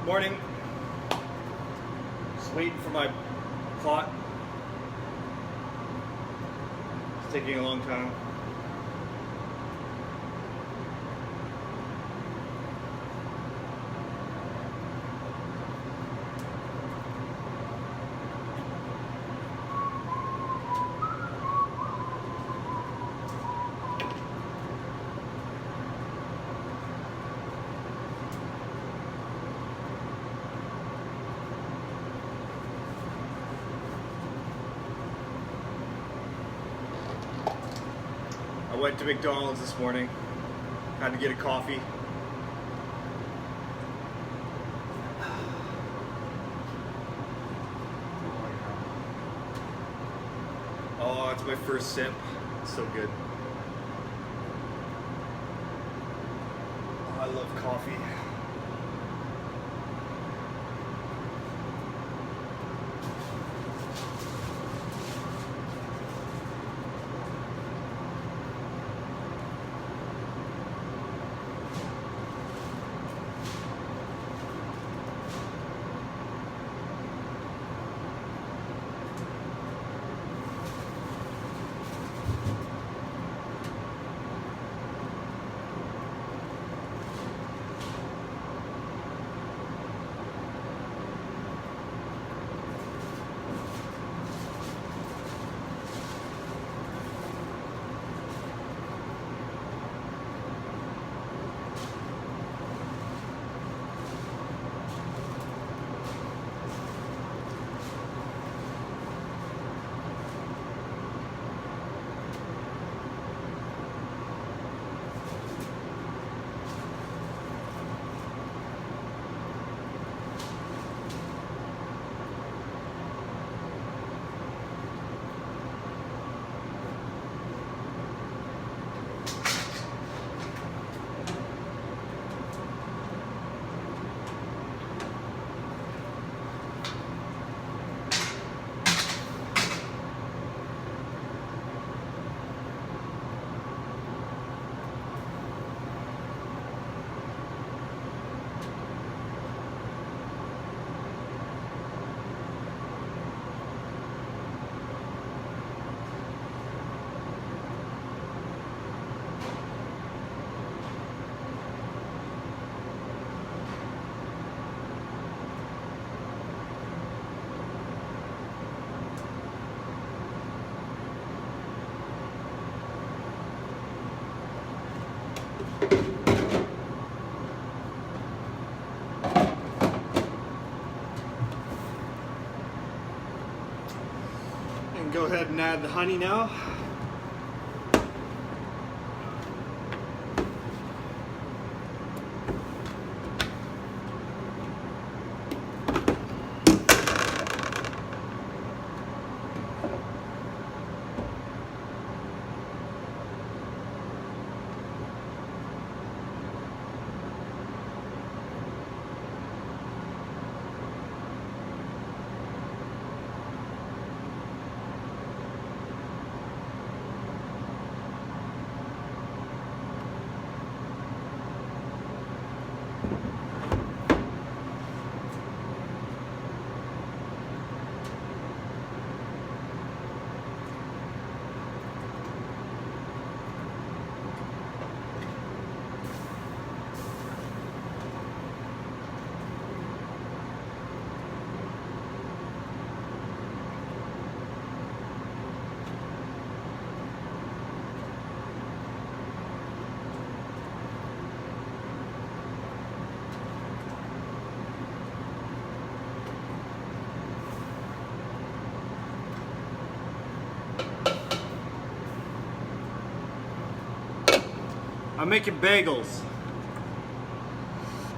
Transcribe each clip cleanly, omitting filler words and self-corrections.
Morning. Just waiting for my pot. It's taking a long time. I went to McDonald's this morning, had to get a coffee. Oh, it's my first sip. It's so good. Oh, I love coffee. go ahead and add the honey now. I'm making bagels.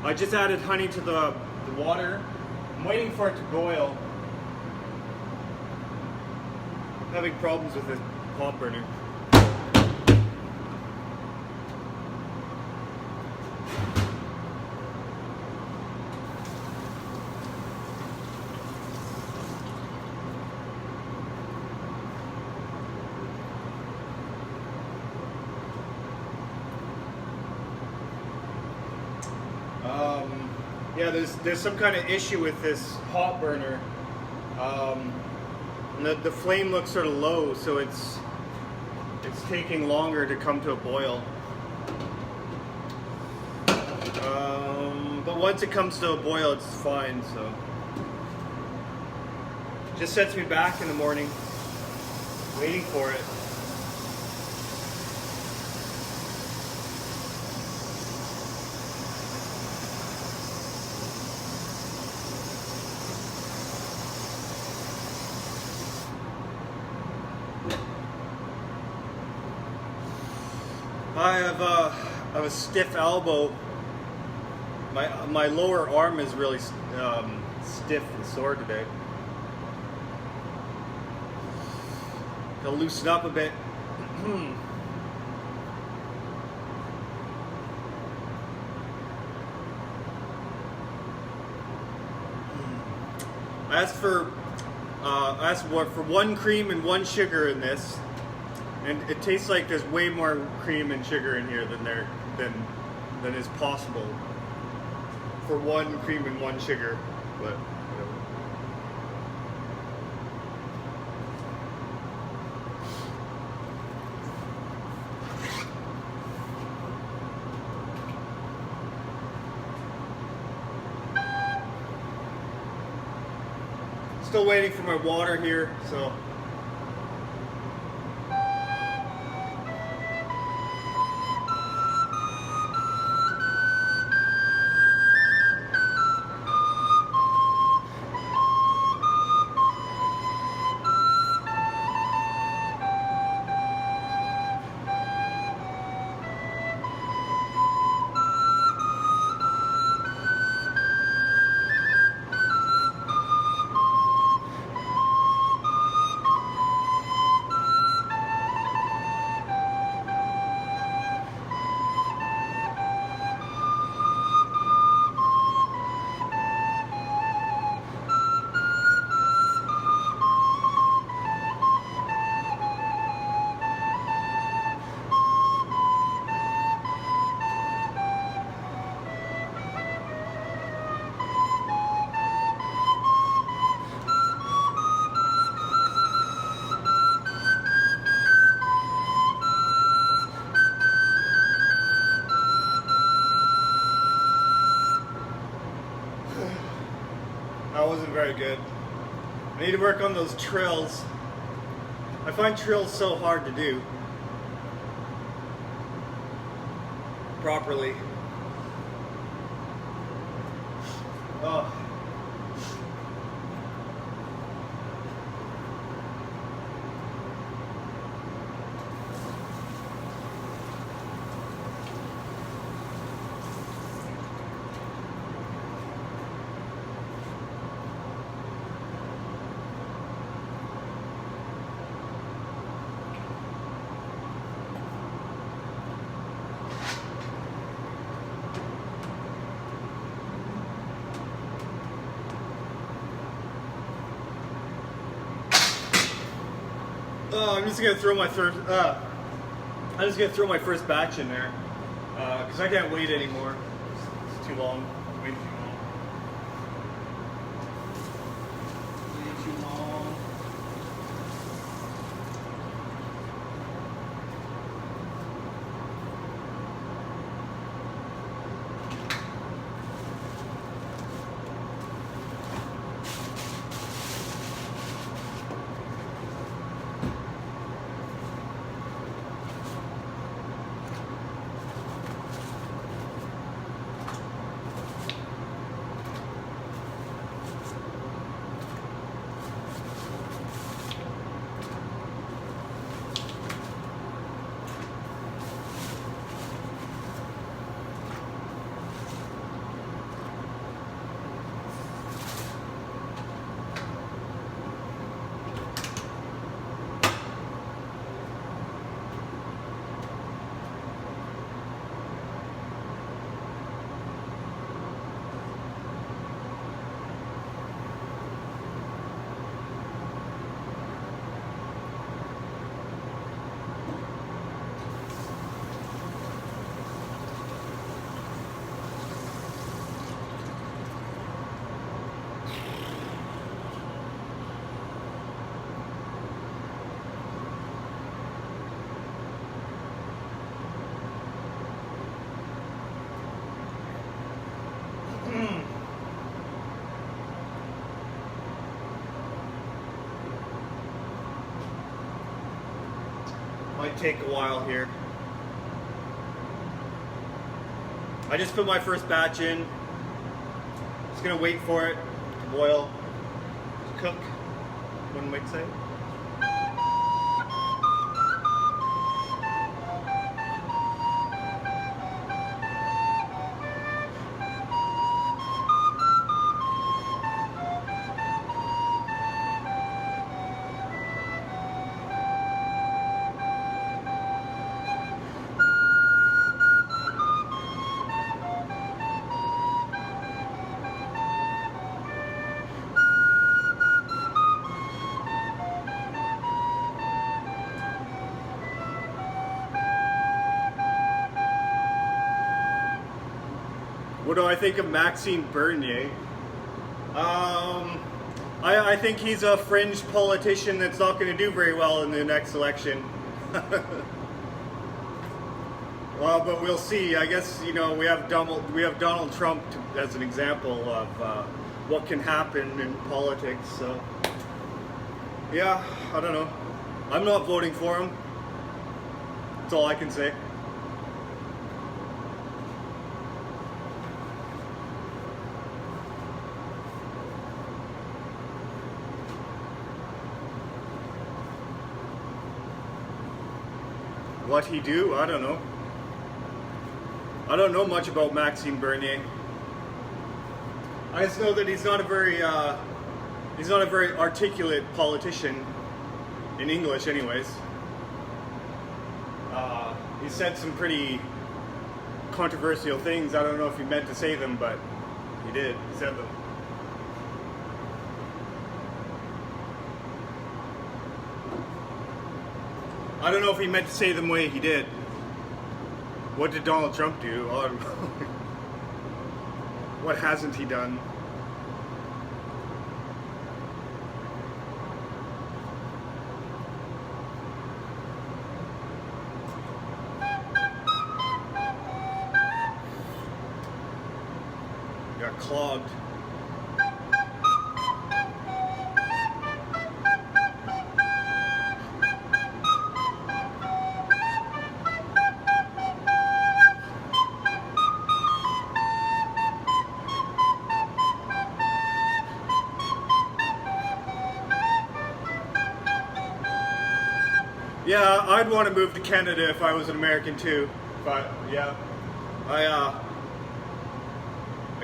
I just added honey to the water. I'm waiting for it to boil. I'm having problems with this pot burner. Yeah, there's some kind of issue with this pot burner. The flame looks sort of low, so it's taking longer to come to a boil. But once it comes to a boil, it's fine. So just sets me back in the morning, waiting for it. I have a stiff elbow. My lower arm is really stiff and sore today. Gotta loosen up a bit. I asked for one cream and one sugar in this. And it tastes like there's way more cream and sugar in here than is possible for one cream and one sugar, but whatever. Still waiting for my water here, so. That wasn't very good. I need to work on those trills. I find trills so hard to do properly. Oh. I'm just gonna throw my first. I'm just gonna throw my first batch in there because I can't wait anymore. It's too long. Way too long. Way too long. Might take a while here. I just put my first batch in. Just gonna wait for it to boil, to cook, one might say. What do I think of Maxime Bernier? I think he's a fringe politician that's not going to do very well in the next election. Well, but we'll see. I guess, you know, we have Donald Trump as an example of what can happen in politics. So, yeah, I don't know. I'm not voting for him. That's all I can say. What he do? I don't know. I don't know much about Maxime Bernier. I just know that he's not a very articulate politician in English, anyways. He said some pretty controversial things. I don't know if he meant to say them, but he did. He said them. I don't know if he meant to say them the way he did. What did Donald Trump do? I don't know. What hasn't he done? Got clogged. Yeah, I'd want to move to Canada if I was an American too. But yeah, I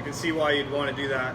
can see why you'd want to do that.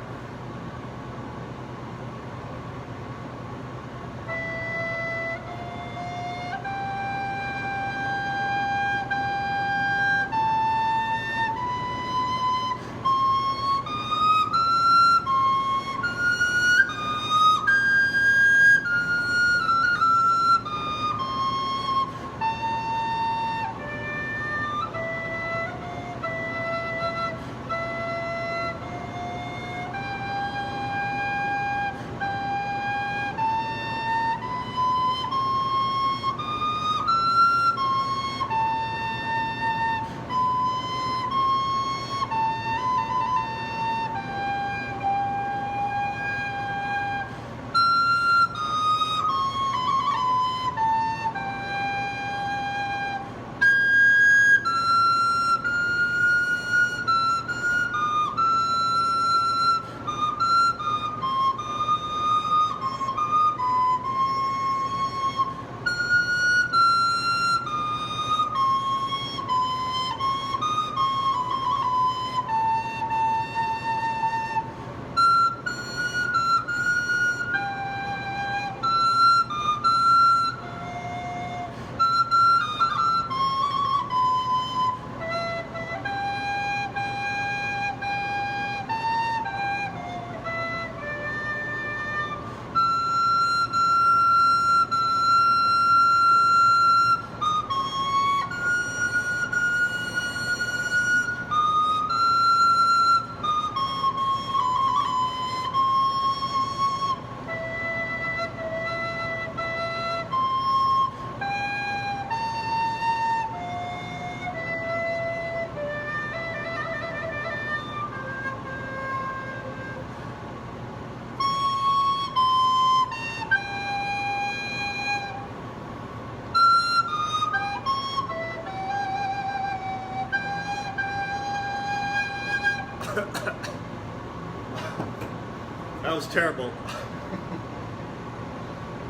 That was terrible.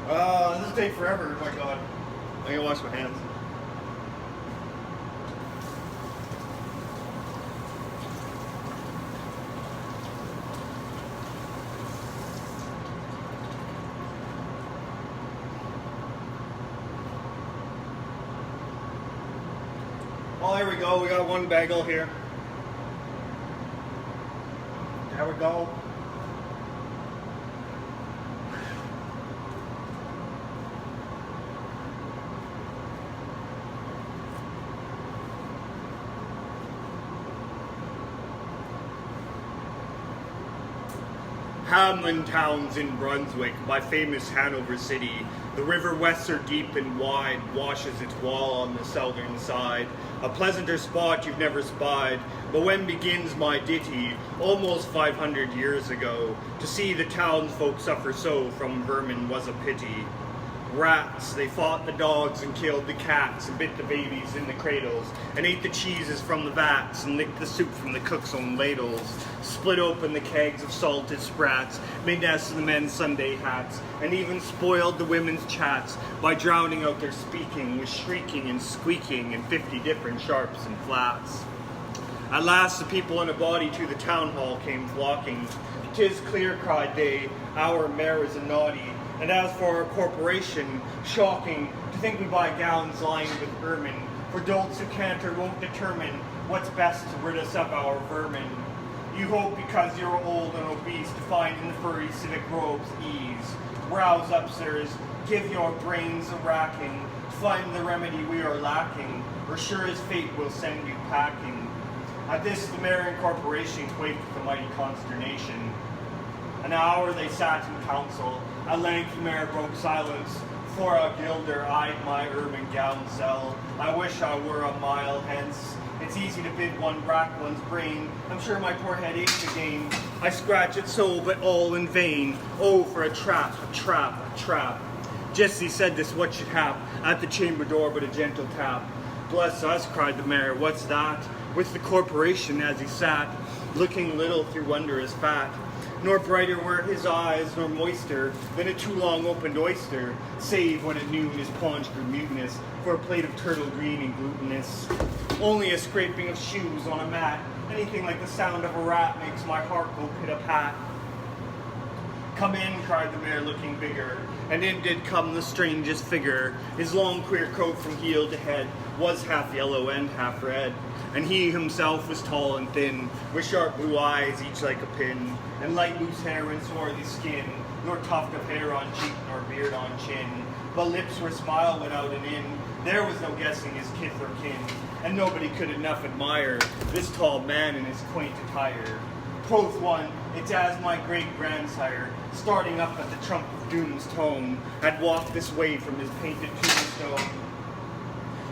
This will take forever. Oh my god. I gotta wash my hands. Well, there we go. We got one bagel here. There we go. Hamlin Towns in Brunswick, my famous Hanover city. The river Weser deep and wide washes its wall on the southern side. A pleasanter spot you've never spied. But when begins my ditty, almost 500 years ago, to see the townsfolk suffer so from vermin was a pity. Rats, they fought the dogs and killed the cats and bit the babies in the cradles and ate the cheeses from the vats and licked the soup from the cook's own ladles, split open the kegs of salted sprats, made nests of the men's Sunday hats, and even spoiled the women's chats by drowning out their speaking with shrieking and squeaking in 50 different sharps and flats. At last the people in a body to the town hall came flocking. "'Tis clear," cried they, "our mayor is a naughty. And as for our corporation, shocking to think we buy gowns lined with ermine, for dolts who can't or won't determine what's best to rid us of our vermin. You hope because you're old and obese to find in the furry civic robes ease. Rouse up, sirs, give your brains a racking, find the remedy we are lacking, or sure as fate will send you packing." At this the mayor and corporation quaked with a mighty consternation. An hour they sat in council. At length the mayor broke silence. For a guilder eyed my ermine gown sell. I wish I were a mile hence. It's easy to bid one rack one's brain. I'm sure my poor head aches again. I scratch it so, but all in vain. Oh, for a trap, a trap, a trap. Just he said this, what should hap? At the chamber door but a gentle tap. "Bless us," cried the mayor, "what's that?" With the corporation as he sat, looking little through wondrous fat. Nor brighter were his eyes, nor moister than a too long opened oyster, save when at noon his paunch grew mutinous for a plate of turtle green and glutinous. Only a scraping of shoes on a mat, anything like the sound of a rat makes my heart go pit-a-pat. "Come in," cried the mayor, looking bigger, and in did come the strangest figure. His long queer coat from heel to head was half yellow and half red, and he himself was tall and thin, with sharp blue eyes each like a pin, and light loose hair and swarthy skin, nor tuft of hair on cheek nor beard on chin, but lips were smile without an in. There was no guessing his kith or kin, and nobody could enough admire this tall man in his quaint attire. Quoth one, "It's as my great-grandsire, starting up at the trump of doom's tone, had walked this way from his painted tombstone."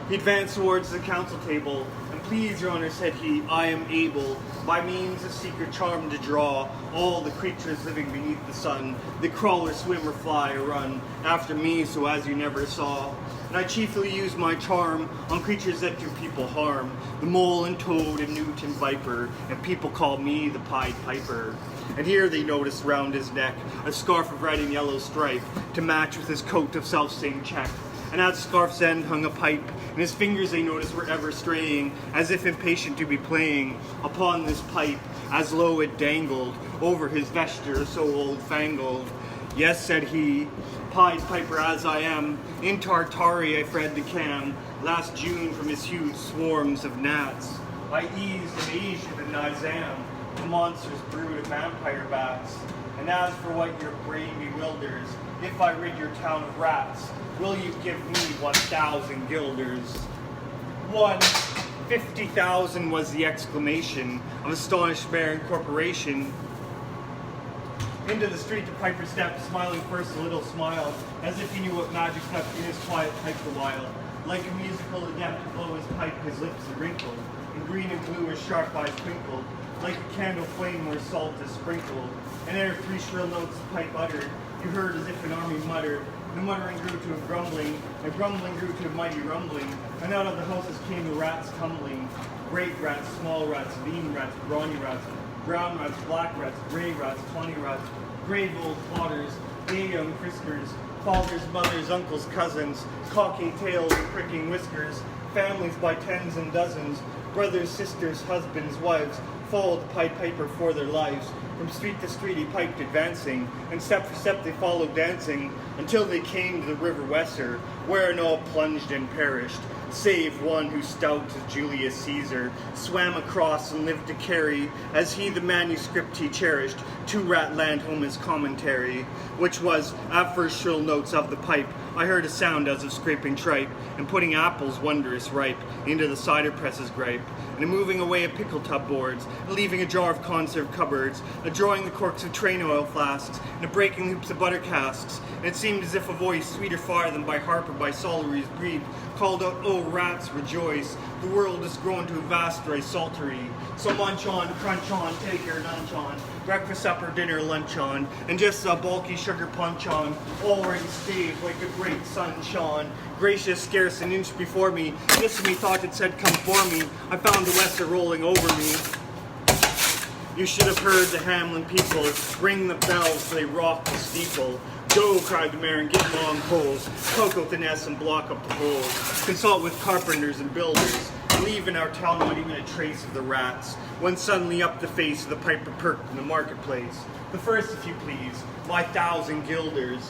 He advanced towards the council table, and "Please, your honor," said he, "I am able, by means of secret charm, to draw all the creatures living beneath the sun, that crawl or swim or fly or run, after me so as you never saw. And I chiefly use my charm on creatures that do people harm, the mole and toad and newt and viper, and people call me the Pied Piper." And here they noticed round his neck a scarf of red and yellow stripe, to match with his coat of self-same check. And at the scarf's end hung a pipe, and his fingers they noticed were ever straying, as if impatient to be playing upon this pipe, as low it dangled over his vesture so old-fangled. "Yes," said he, "Pied Piper as I am, in Tartary I fred the cam, last June from his huge swarms of gnats. I eased and aged the Nizam, the monstrous brood of vampire bats. And as for what your brain bewilders, if I rid your town of rats, will you give me 1,000 guilders?" 150,000 was the exclamation of astonished mayor and corporation. Into the street the piper stepped, smiling first a little smile, as if he knew what magic left in his quiet pipe the while. Like a musical adept to blow his pipe, his lips are wrinkled, and green and blue his sharp eyes twinkled, like a candle flame where salt is sprinkled. And ere 3 shrill notes the pipe uttered, you heard as if an army muttered. The muttering grew to a grumbling, the grumbling grew to a mighty rumbling, and out of the houses came the rats tumbling. Great rats, small rats, lean rats, brawny rats, brown rats, black rats, gray rats, tawny rats, grey old plotters, gay young friskers, fathers, mothers, uncles, cousins, cocking tails and pricking whiskers, families by tens and dozens, brothers, sisters, husbands, wives, followed the Pied Piper for their lives. From street to street he piped advancing, and step for step they followed dancing, until they came to the river Weser, wherein all plunged and perished, save one who stout as Julius Caesar, swam across and lived to carry, as he the manuscript he cherished, to Ratland home his commentary, which was, at first shrill notes of the pipe, I heard a sound as of scraping tripe, and putting apples wondrous ripe into the cider presses gripe, and moving away a pickle tub boards, leaving a jar of conserve cupboards, a drawing the corks of train oil flasks, and a breaking hoops of butter casks, and it seemed as if a voice, sweeter far than by harp or by psalteries breathed, called out, "O rats, rejoice! The world is grown to a vast dry saltery. So munch on, crunch on, take your lunch on, breakfast, supper, dinner, lunch on, and just a bulky sugar punch on, already staved like a great sun shone. Gracious, scarce an inch before me, just as me thought it said come for me, I found the Weser rolling over me. You should have heard the Hamlin people ring the bells so they rocked the steeple. Go, cried the mayor, and get long poles, poke out the nests and block up the holes. Consult with carpenters and builders. Leave in our town not even a trace of the rats. When suddenly up the face of the piper perked in the marketplace. The first, if you please, my 1,000 guilders.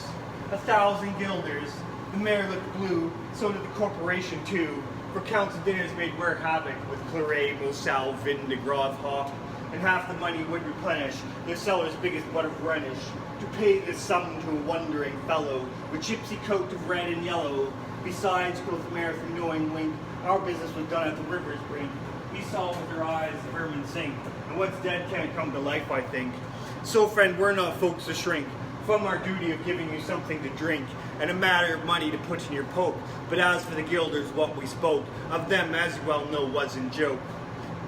1,000 guilders. The mayor looked blue, so did the corporation too. For council dinners made rare havoc with claret, moselle, vin de grave hop, and half the money would replenish their cellars big as butter Rhenish, to pay this sum to a wondering fellow, with gypsy coat of red and yellow. Besides, quoth the mayor with a knowing wink, our business was done at the river's brink. We saw with our eyes the vermin sink, and what's dead can't come to life, I think. So, friend, we're not folks to shrink from our duty of giving you something to drink, and a matter of money to put in your poke. But as for the guilders, what we spoke of them, as you well know, was in joke.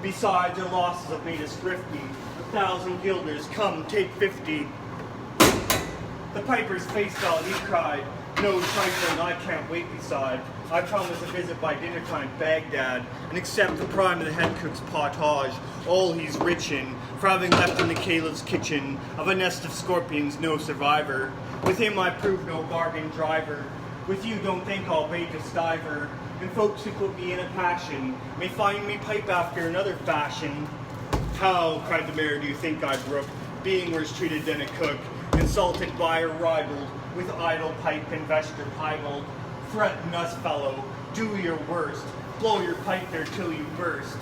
Besides, their losses have made us thrifty. 1,000 guilders, come, take 50. The piper's face fell, and he cried, no trifling, I can't wait beside. I promise a visit by dinner time, Baghdad, and accept the prime of the head cook's pottage, all he's rich in, for having left in the caliph's kitchen, of a nest of scorpions, no survivor. With him I prove no bargain driver. With you don't think I'll bait a stiver, and folks who put me in a passion may find me pipe after another fashion. How, cried the mayor, do you think I brook, being worse treated than a cook, insulted by or ribald, with idle pipe and vesture piebald? Threaten us, fellow, do your worst, blow your pipe there till you burst.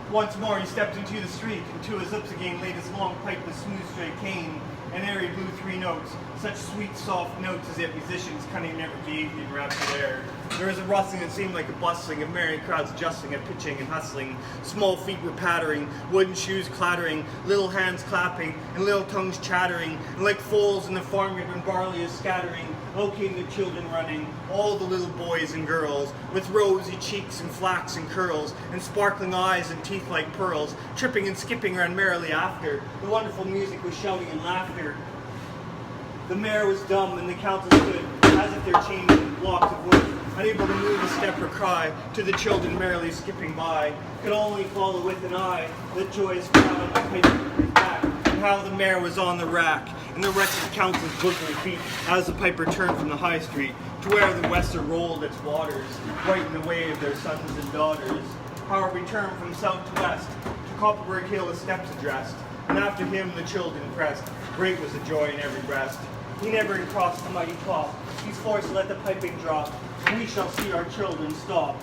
Once more he stepped into the street, and to his lips again laid his long pipe with smooth straight cane, and ere he blew 3 notes, such sweet soft notes as yet musicians cunning never gave in rapid air. There was a rustling that seemed like a bustling of merry crowds justling and pitching and hustling. Small feet were pattering, wooden shoes clattering, little hands clapping, and little tongues chattering, and like foals in the farmyard when barley is scattering, out came the children running, all the little boys and girls, with rosy cheeks and flaxen curls, and sparkling eyes and teeth like pearls, tripping and skipping ran merrily after. The wonderful music was shouting and laughter. The mayor was dumb, and the council stood, as if they're chained in blocks of wood, unable to move a step or cry, to the children merrily skipping by, could only follow with an eye the joyous crowd on the piper's back, and how the mayor was on the rack, and the rest of the council's bosom feet, as the piper turned from the high street, to where the Weser rolled its waters, right in the way of their sons and daughters. How he returned from south to west, to Copperberg Hill his steps addressed, and after him the children pressed, great was the joy in every breast. He never crossed the mighty top, he's forced to let the piping drop, and we shall see our children stop.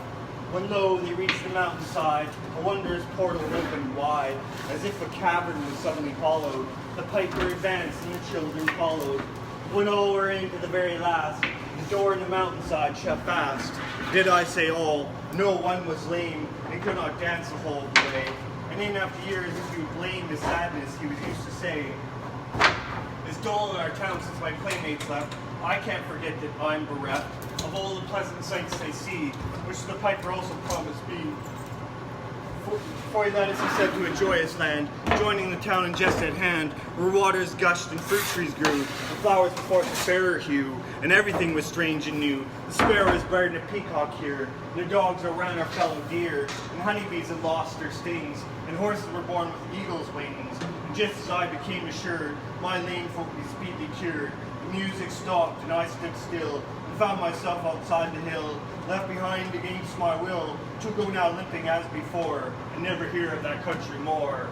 When lo, they reached the mountainside, a wondrous portal opened wide, as if a cavern was suddenly hollowed. The piper advanced and the children followed. When all were in to the very last, the door in the mountainside shut fast. Did I say all? No one was lame, and could not dance the whole way. And in after years, if you blamed his sadness, he was used to say, it's dull in our town since my playmates left. I can't forget that I'm bereft of all the pleasant sights they see, which the piper also promised me. Before he led us, he said, to a joyous land, joining the town and just at hand, where waters gushed and fruit trees grew, and flowers before the fairer hue, and everything was strange and new. The sparrow is bred a peacock here, and the dogs around our fellow deer, and honeybees had lost their stings, and horses were born with eagle's wings. And just as I became assured, my lame folk be speedily cured, the music stopped, and I stood still, and found myself outside the hill, left behind against my will, to go now limping as before, and never hear of that country more.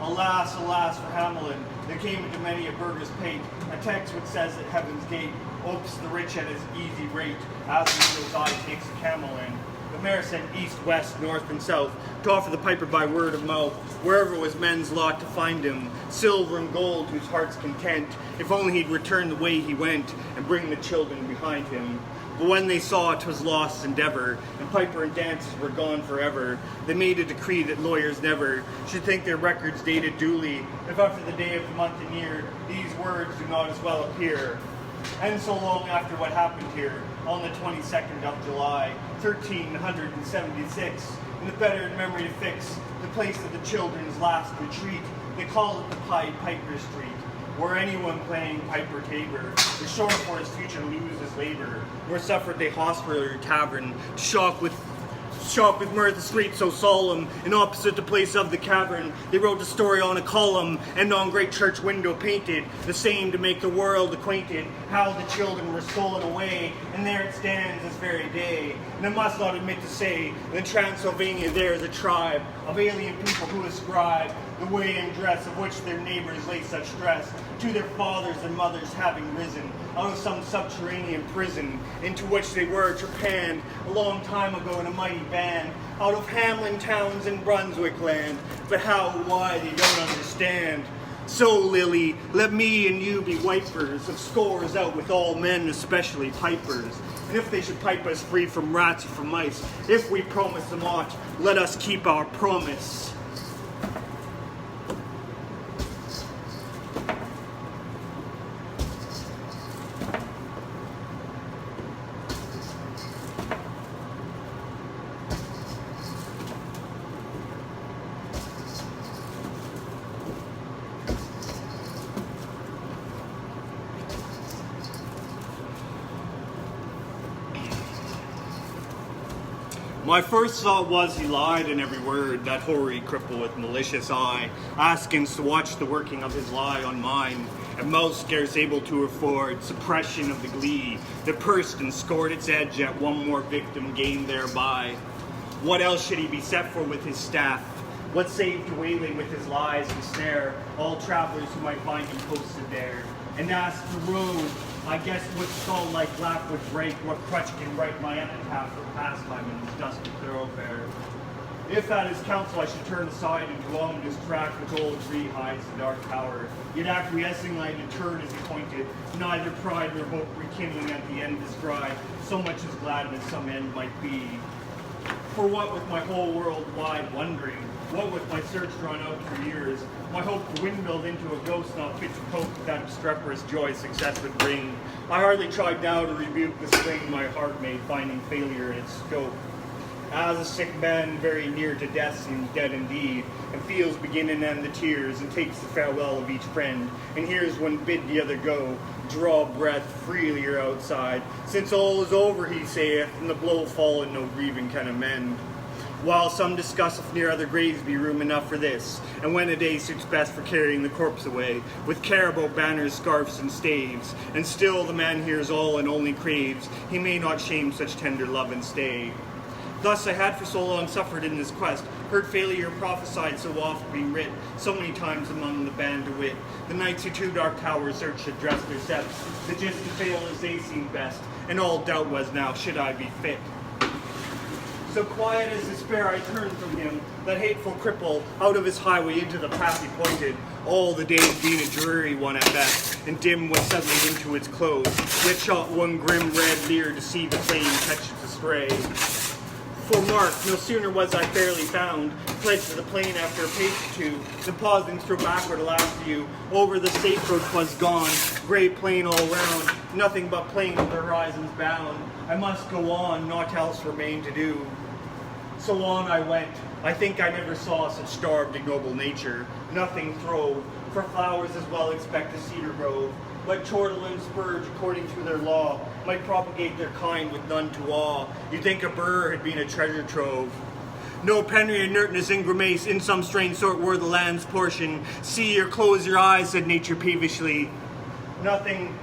Alas, alas for Hamelin, there came into many a burgher's pate a text which says that heaven's gate opes the rich at his easy rate, as the eagle's eye takes a camel in. The mayor sent east, west, north, and south to offer the piper by word of mouth, wherever was men's lot to find him, silver and gold whose heart's content, if only he'd return the way he went, and bring the children behind him. But when they saw 'twas lost endeavor, and piper and dances were gone forever, they made a decree that lawyers never should think their records dated duly, if after the day of the month and year these words do not as well appear. And so long after what happened here, on the 22nd of July, 1376, in the better memory to fix the place of the children's last retreat, they call it the Pied Piper Street, where anyone playing piper tabor is sure for his future lose his labor, where suffered they hospitler tavern to shock with mirth a street so solemn, and opposite the place of the cavern they wrote the story on a column, and on great church window painted the same to make the world acquainted how the children were stolen away, and there it stands this very day. And I must not admit to say that in Transylvania there is a tribe of alien people who ascribe the way and dress of which their neighbors lay such stress to their fathers and mothers having risen out of some subterranean prison into which they were trepanned a long time ago in a mighty band out of Hamlin towns in Brunswick land, but how and why they don't understand. So, Lily, let me and you be wipers of scores out with all men, especially pipers. And if they should pipe us free from rats or from mice, if we promise them aught, let us keep our promise. My first thought was he lied in every word, that hoary cripple with malicious eye, askings to watch the working of his lie on mine, and mouth scarce able to afford suppression of the glee that pursed and scored its edge at one more victim gained thereby. What else should he be set for with his staff? What save to waylay with his lies and snare all travelers who might find him posted there? And ask the road, I guess what skull like laugh would break, what crutch can write my epitaph for pastime in this dusty thoroughfare. If at his counsel I should turn aside and go on his track with old tree hides the dark tower, yet acquiescing I deterred as he pointed, neither pride nor hope rekindling at the end of his stride, so much as gladness some end might be. For what with my whole world wide wondering, what with my search drawn out for years, my hope dwindled into a ghost not fit to cope with that obstreperous joy success would bring. I hardly tried now to rebuke the swing my heart made, finding failure in its scope. As a sick man very near to death seems dead indeed, and feels begin and end the tears, and takes the farewell of each friend, and hears one bid the other go, draw breath freely or outside, since all is over, he saith, and the blow fallen no grieving can amend. While some discuss if near other graves be room enough for this, and when a day suits best for carrying the corpse away, with caribou banners, scarfs, and staves, and still the man hears all and only craves, he may not shame such tender love and stay. Thus I had for so long suffered in this quest, heard failure prophesied so oft being writ, so many times among the band to wit. The knights who to dark towers search should dress their steps, the gist to fail as they seem best, and all doubt was now, should I be fit. So quiet as despair I turned from him, that hateful cripple, out of his highway into the path he pointed, all the days being a dreary one at best, and dim was settling into its close, yet shot one grim red leer to see the plain catch its astray. For mark, no sooner was I fairly found, fled to the plain after a pace or two, then pausing through backward a last view, over the safe road 'twas gone, grey plain all round, nothing but plain with the horizons bound. I must go on, naught else remained to do. So on I went, I think I never saw such starved ignoble nature. Nothing throve, for flowers as well expect a cedar grove. But chortle and spurge, according to their law, might propagate their kind with none to awe. You'd think a burr had been a treasure trove. No penury, inertness, and grimace, in some strange sort were the land's portion. See or close your eyes, said nature peevishly. Nothing.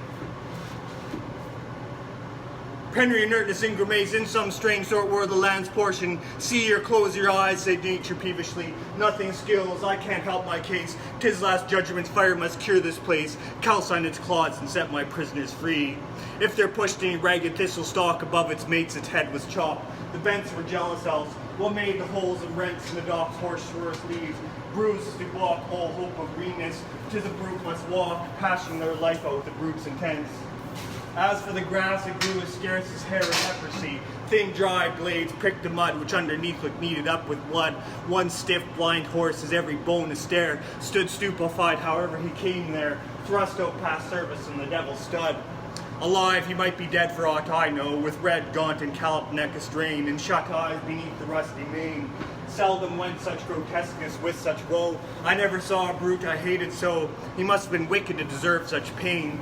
Penury, inertness, and grimace, in some strange sort were the land's portion. See or close your eyes, said nature peevishly. Nothing skills, I can't help my case. 'Tis last judgment's fire must cure this place. Calcine its clods and set my prisoners free. If there pushed any ragged thistle stalk above its mates, its head was chopped. The bents were jealous elves. What made the holes and rents in the dock's horse leaves? Bruised to walk all hope of greenness. 'Tis a brute must walk, passion their life out, the brute's intense. As for the grass, it grew as scarce as hair and leprosy. Thin, dry blades pricked the mud, which underneath looked kneaded up with blood. One stiff, blind horse, his every bone astare, stood stupefied however he came there, thrust out past service in the devil's stud. Alive, he might be dead for aught I know, with red, gaunt, and calloped neck astrain, and shut eyes beneath the rusty mane. Seldom went such grotesqueness with such woe. I never saw a brute I hated so. He must have been wicked to deserve such pain.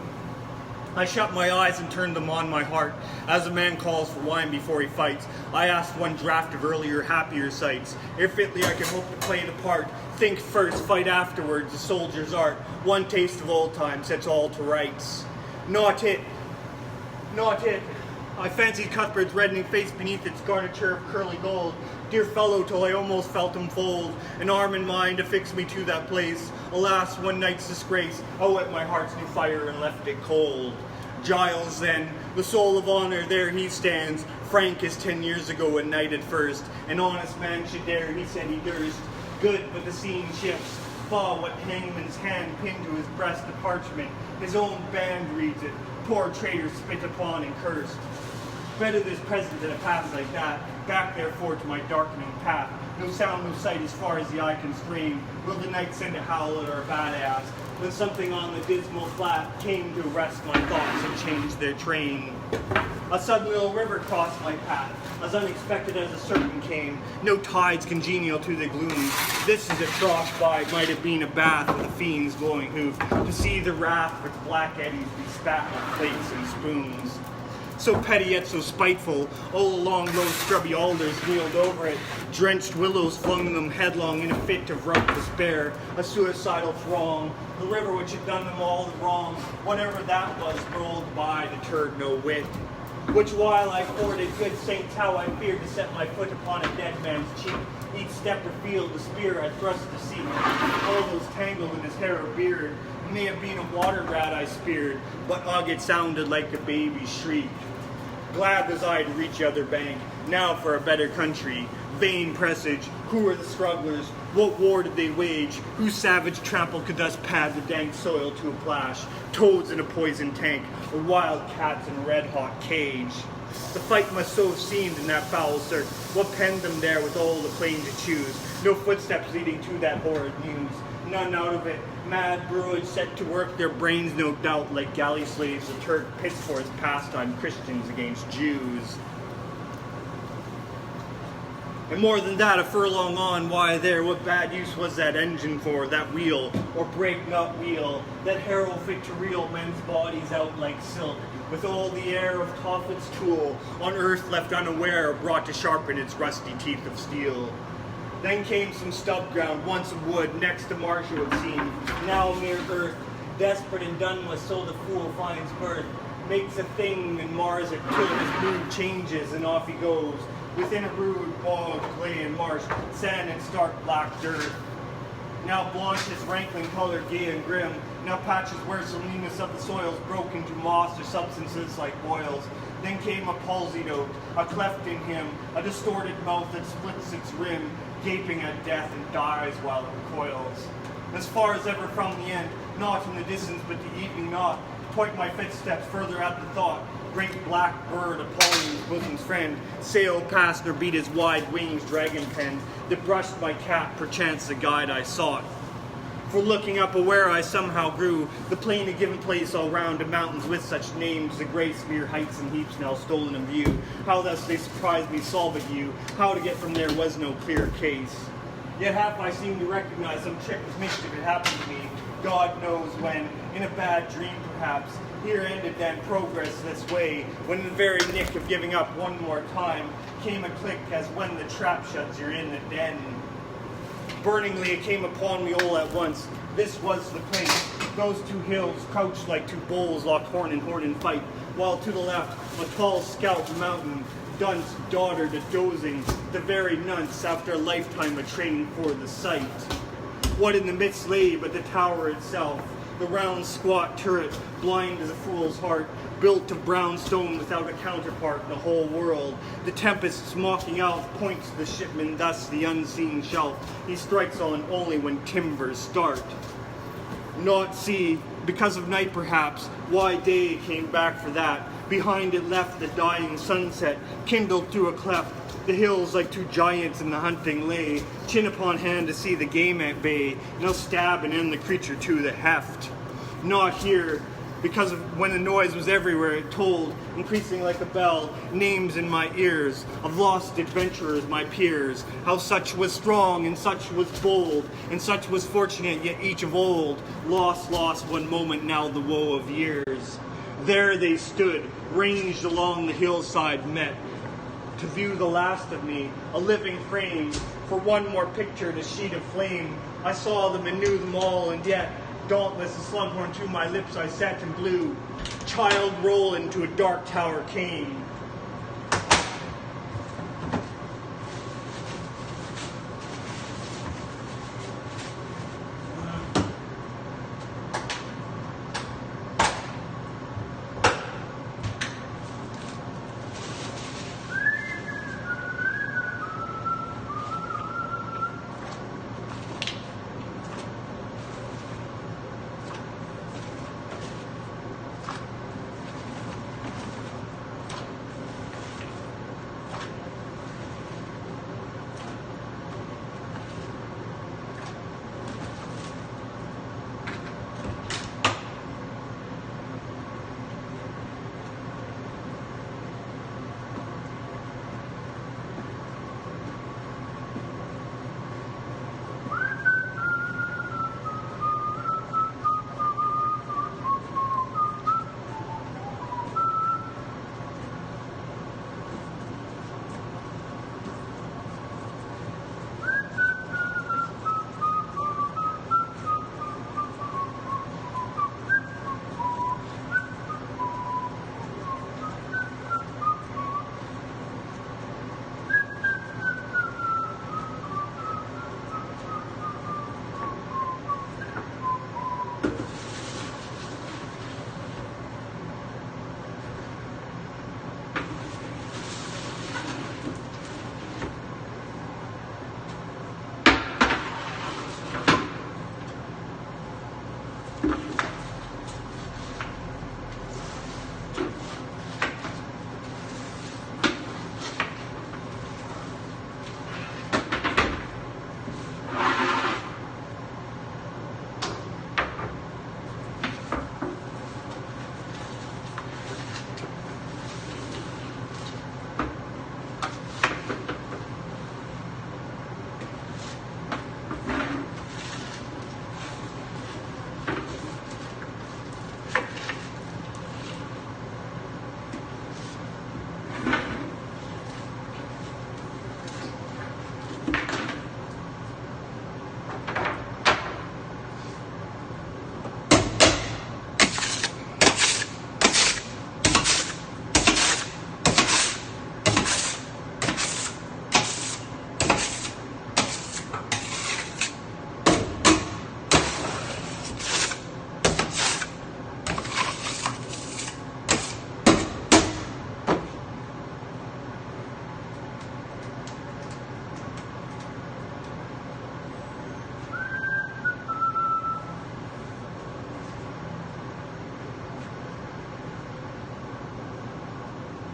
I shut my eyes and turned them on my heart. As a man calls for wine before he fights, I asked one draught of earlier, happier sights. Ere fitly I could hope to play the part. Think first, fight afterwards, a soldier's art. One taste of old time sets all to rights. Not it. I fancied Cuthbert's reddening face beneath its garniture of curly gold. Dear fellow, till I almost felt him fold an arm and mind to fix me to that place. Alas, one night's disgrace, wet my heart's new fire and left it cold. Giles then, the soul of honor, there he stands, frank as 10 years ago, a knight at first. An honest man should dare, he said he durst. Good, but the scene shifts. Faw, what hangman's hand pinned to his breast the parchment. His own band reads it. Poor traitor spit upon and cursed. Better this present than a past like that. Back therefore to my darkening path. No sound, no sight as far as the eye can strain. Will the night send a howler or a badass? When something on the dismal flat came to arrest my thoughts and changed their train. A sudden little river crossed my path, as unexpected as a serpent came. No tides congenial to the gloom. This is a trough by, might have been a bath with a fiend's glowing hoof. To see the wrath with black eddies be spat with plates and spoons. So petty yet so spiteful, all along those scrubby alders kneeled over it. Drenched willows flung them headlong in a fit of rough despair, a suicidal throng. The river which had done them all the wrong, whatever that was, rolled by, deterred no whit. Which while I forded, good saints, how I feared to set my foot upon a dead man's cheek. Each step revealed the spear I thrust to seek. All those tangled in his hair or beard. It may have been a water rat I speared, but ugh, it sounded like a baby's shriek. Glad was I to reach the other bank, now for a better country. Vain presage, who were the strugglers? What war did they wage? Whose savage trample could thus pad the dank soil to a plash? Toads in a poisoned tank, or wild cats in a red-hot cage. The fight must so have seemed in that foul cirque. What penned them there with all the plain to choose? No footsteps leading to that horrid news. None out of it. Mad brood set to work their brains, no doubt, like galley slaves the Turk pits for his pastime Christians against Jews. And more than that, a furlong on, why there, what bad use was that engine for, that wheel, or brake not wheel, that harrow fit to reel men's bodies out like silk, with all the air of Tophet's tool, on earth left unaware, brought to sharpen its rusty teeth of steel. Then came some stub ground, once of wood, next to marsh it would seem, now mere earth. Desperate and done with, so the fool finds birth, makes a thing and mars it till his mood changes and off he goes. Within a rude bog, clay and marsh, sand and stark black dirt. Now blanche his rankling color, gay and grim. Now patches where salinas of the soils broke into moss or substances like boils. Then came a palsied oak, a cleft in him, a distorted mouth that splits its rim, gaping at death and dies while it recoils. As far as ever from the end, not in the distance but the evening knot, point my footsteps further at the thought. Great black bird, Apollo's bosom's friend, sailed past nor beat his wide wings dragon-penned, that brushed my cap, perchance the guide I sought. For looking up aware I somehow grew, the plain a given place all round the mountains with such names, the grey spear heights and heaps now stolen in view. How thus they surprised me, solved you, how to get from there was no clear case. Yet half I seem to recognize some trick of mischief had happened to me, God knows when, in a bad dream perhaps. Here ended then progress this way, when in the very nick of giving up one more time, came a click as when the trap shuts you're in the den. Burningly it came upon me all at once. This was the place. Those two hills crouched like two bulls locked horn in fight, while to the left a tall scout mountain, dunce daughter to dozing, the very nunce after a lifetime of training for the sight. What in the midst lay but the tower itself, the round squat turret, blind as a fool's heart, built of brown stone without a counterpart in the whole world. The tempests mocking out points to the shipman, thus the unseen shelf he strikes on only when timbers start. Not see, because of night perhaps, why day came back for that. Behind it left the dying sunset, kindled through a cleft. The hills like two giants in the hunting lay, chin upon hand to see the game at bay, no stab and end the creature to the heft. Not here, because of when the noise was everywhere it told, increasing like a bell, names in my ears, of lost adventurers my peers, how such was strong and such was bold, and such was fortunate yet each of old, lost one moment now the woe of years. There they stood, ranged along the hillside met, to view the last of me, a living frame, for one more picture in a sheet of flame. I saw them and knew them all, and yet, dauntless, a slughorn to my lips I sat and blew. Child roll into a dark tower came.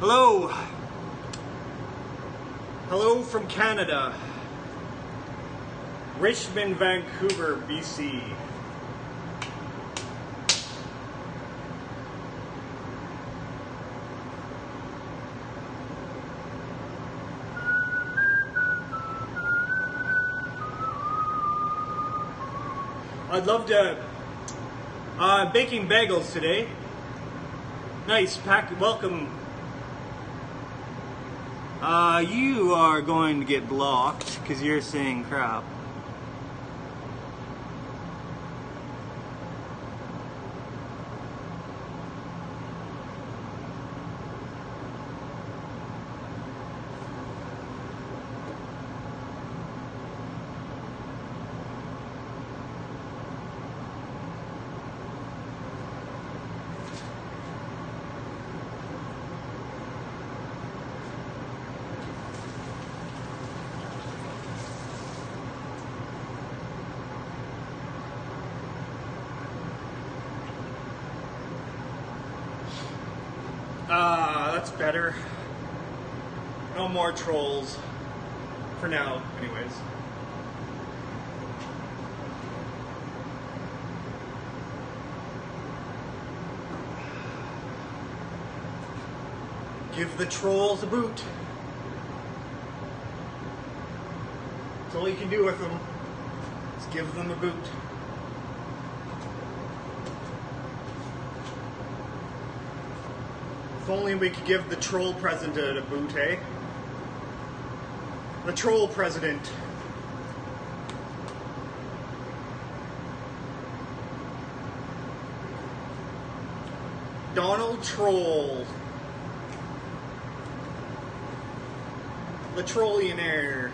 Hello. Hello from Canada. Richmond, Vancouver, BC. I'd love to. Baking bagels today. Nice, welcome. You are going to get blocked because you're saying crap. That's better. No more trolls. For now, anyways. Give the trolls a boot. That's all you can do with them. Just give them a boot. If only we could give the troll president a boot, eh? The troll president. Donald Troll. The Trollionaire.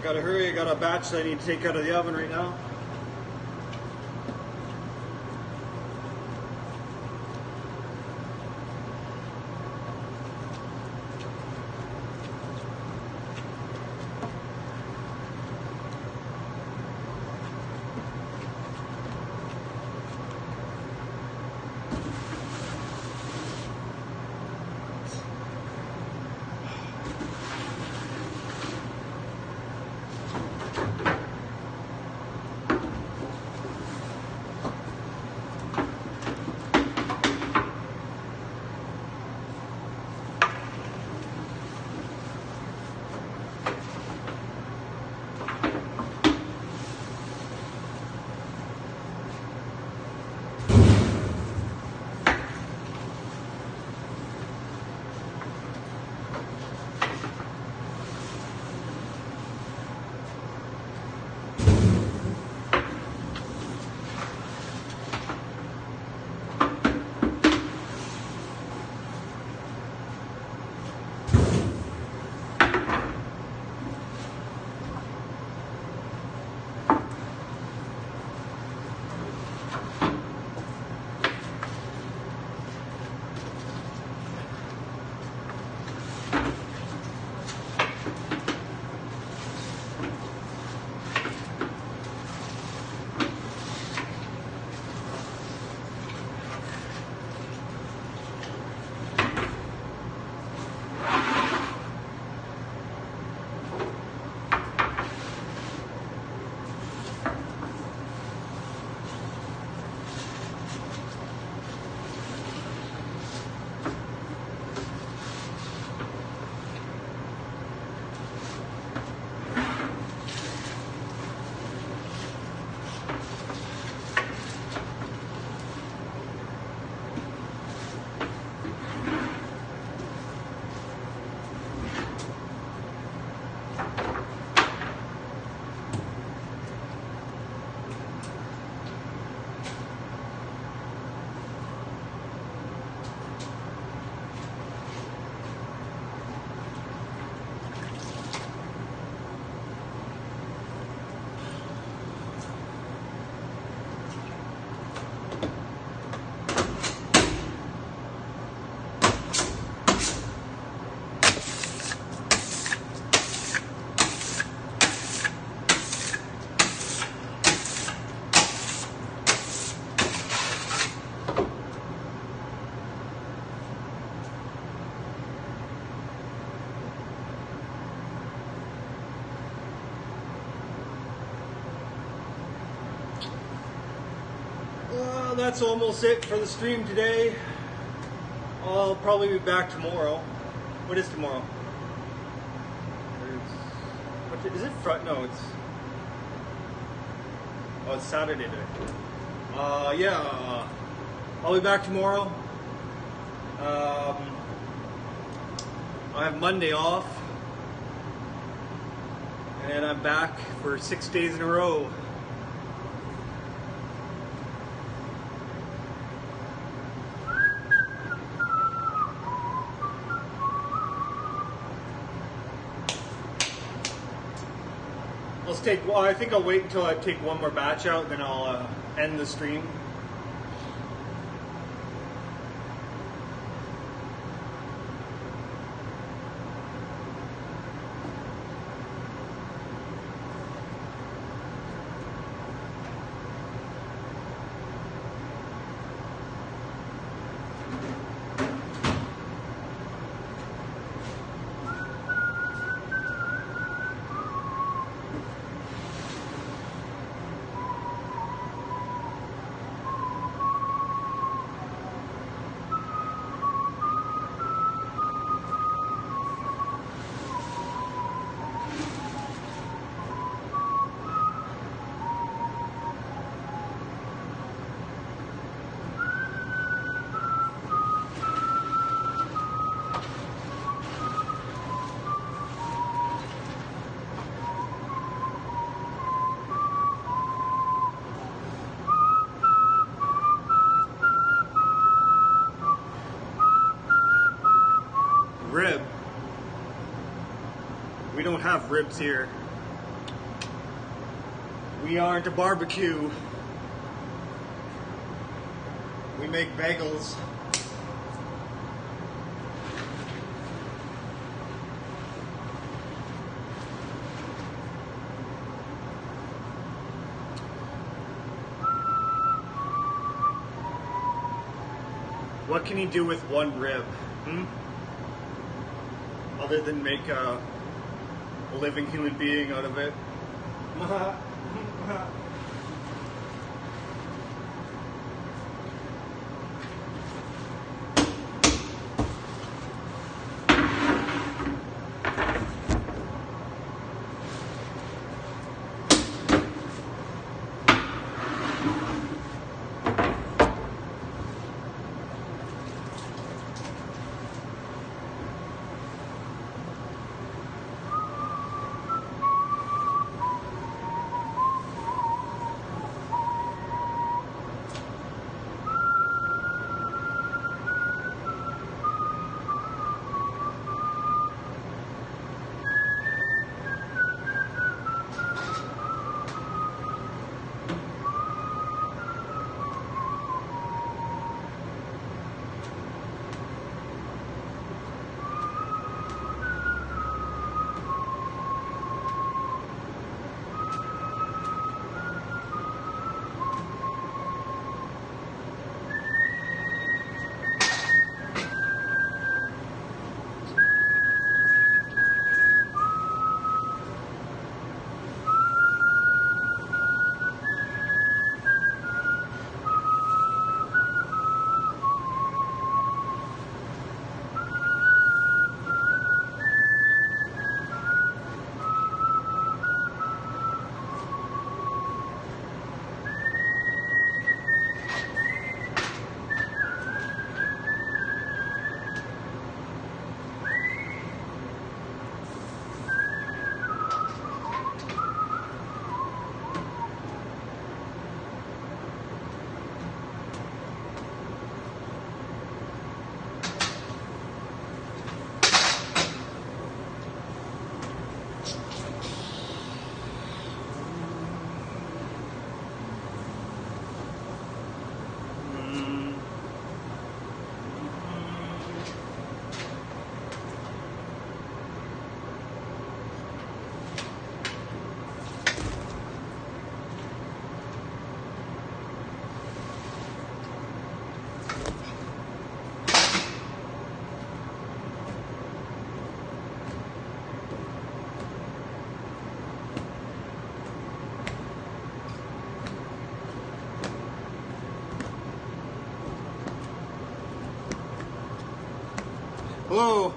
Gotta hurry, I got a batch that I need to take out of the oven right now. That's almost it for the stream today. I'll probably be back tomorrow. What is tomorrow? What is it? No, it's. Oh, it's Saturday today. Yeah. I'll be back tomorrow. I have Monday off, and I'm back for 6 days in a row. I think I'll wait until I take one more batch out, then I'll end the stream. Rib. We don't have ribs here. We aren't a barbecue. We make bagels. What can he do with one rib? Other than make a living human being out of it? Hello.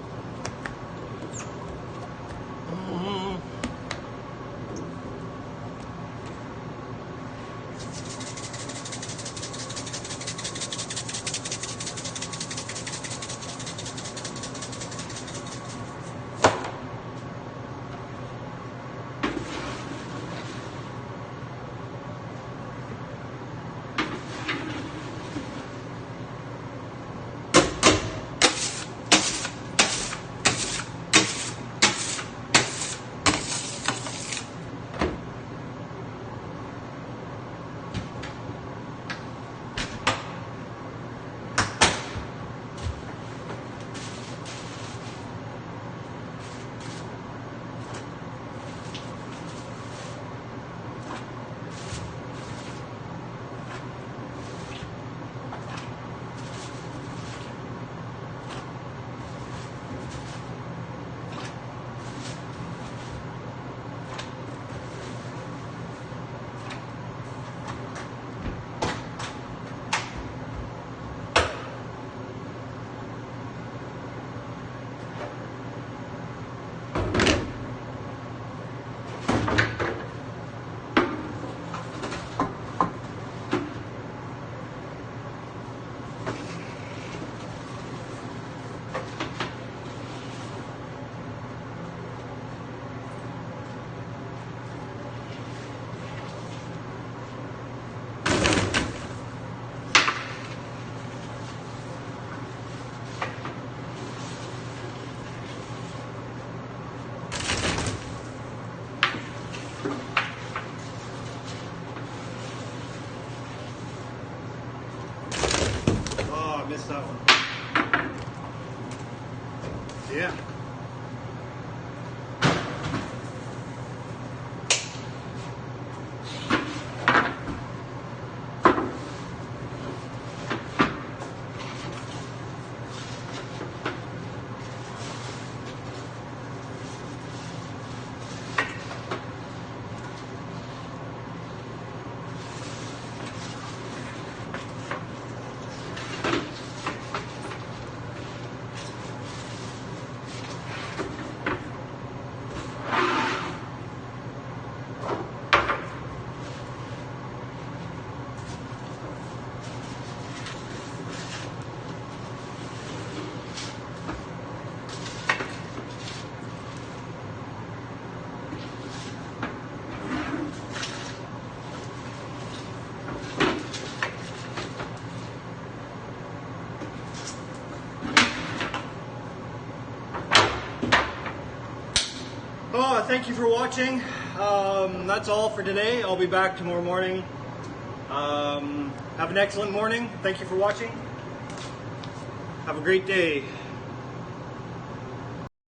missed that one. Yeah. Oh, thank you for watching. That's all for today. I'll be back tomorrow morning. Have an excellent morning. Thank you for watching. Have a great day.